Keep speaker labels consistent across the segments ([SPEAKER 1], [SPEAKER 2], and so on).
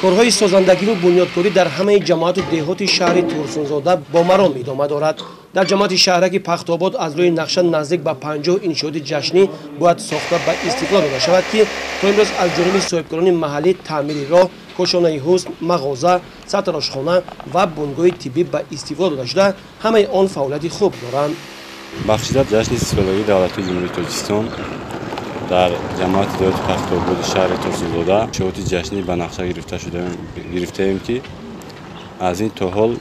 [SPEAKER 1] کارهای سازندگی و بنیادکاری در همه جماعت و دهات شهر ترسونزاده با مرام ادامه دارد. در جماعت شهرک پخت‌آباد از روی نقشه نزدیک به 50 انشاءات جشنی باید ساخته به استقلال داده شود که تا امروز از جانب صاحبکاران محلی تعمیر راه، کاشانه حسن، مغازه، سرتراشخانه و بنگاه طبی به استفاده داده شده، همه آن فعالیت خوب دارند.
[SPEAKER 2] بخشیده جشن سیسکولوژی دولتی جمهوری تاجیکستان در جماعت دولت پخت‌آباد شهر ترسونزاده انشاءات جشنی به نقشه گرفته‌ایم که از این تا حال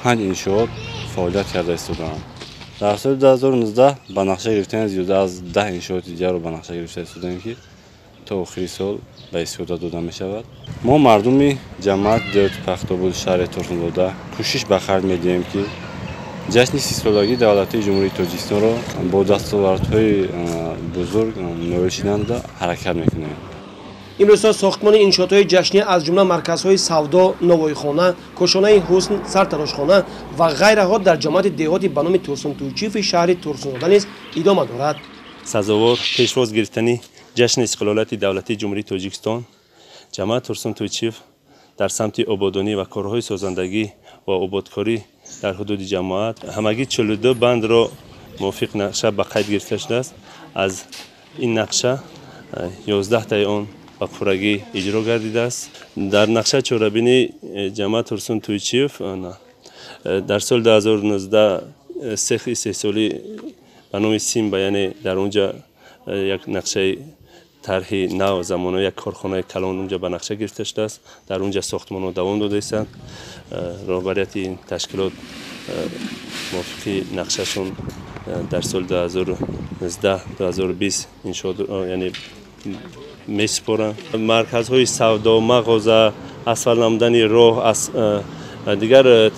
[SPEAKER 2] 5 انشاءات فعالیت کرده استودند. در سال 2019 به نقشه گرفتن زیاده از 10 انشاءات دیگر رو به نقشه گرفته استودیم که تا آخر سال به استفاده داده می شود. ما مردم جماعت دولت پخت‌آباد شهر ترسونزاده کوشش به خرج می‌دهیم که جشن سیسکولوژی دولتی جمهوری تاجیکستان را با دستاوردهای بزرگ نوشیدن حرکت می‌کنیم.
[SPEAKER 1] امروز ساختمان انشاءات جشنی از جمله مرکزهای سودا، نوایخانه، کاشانه حسن، سرتراشخانه و غیرها در جماعت دهاتی به نام ترسون تویچیف شهر ترسونزاده نیز ادامه دارد.
[SPEAKER 3] سزاوار پیشواز گرفتن جشن سیسکولوژی دولتی جمهوری تاجیکستان، جماعت ترسون تویچیف در سمت آبادانی و کارهای سازندگی و آبادکاری در حدود جماعت همگی 42 بند را موافق نقشه به قید گرفته شده است. از این نقشه 11 تای آن به پورگی اجرا گردیده است. در نقشه چهاربینی جماعت ترسون تویچیف در سال 2019 سه سالی به نام سیمبا، یعنی در اونجا یک نقشه طرح نو زمانه یک کارخانه کلان اونجا به نقشه گرفته شده است. در اونجا ساختمان ها دوام داده است. رهبریت این تشکیلات موافق نقشهشون در سال 2019 2020 یعنی میسپارند. مرکزهای سودا، مغازه، اسفل نمودن راه، دیگر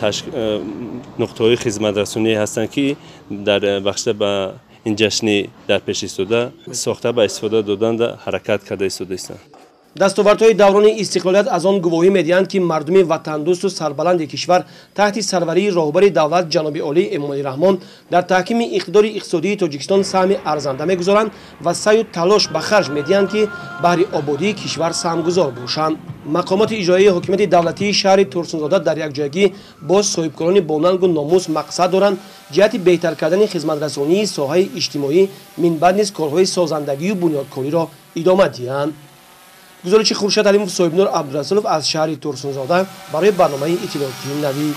[SPEAKER 3] نقطه‌های خدمت رسانی هستند که در بخشیده به این جشن در پیش ایستاده ساخته به استفاده دادن حرکت کرده است.
[SPEAKER 1] دستاوردهای دوران استقلالیت از آن گواهی می‌دهند که مردم وطن دوست و سربلند کشور تحت سروری راهبر دولت جناب عالی امامی رحمان در تحکیم اقتدار اقتصادی تاجیکستان سهم ارزنده می‌گذارند و سعی و تلاش به خرج می‌دهند که بهر آبادی کشور سهمگذار باشند. مقامات اجرایی حکومت دولتی شهر ترسونزاده در یک جایگی با صاحبکاران با ننگ و ناموس مقصد دارند جهت بهتر کردن خدمت رسانی ساحه اجتماعی من بعد نیز کارهای سازندگی و بنیادکاری را ادامه دهند. گزارش خورشید علیموف صاحب نور عبدالرسولов از شهر ترسونزاده برای برنامه اطلاعاتی نوی.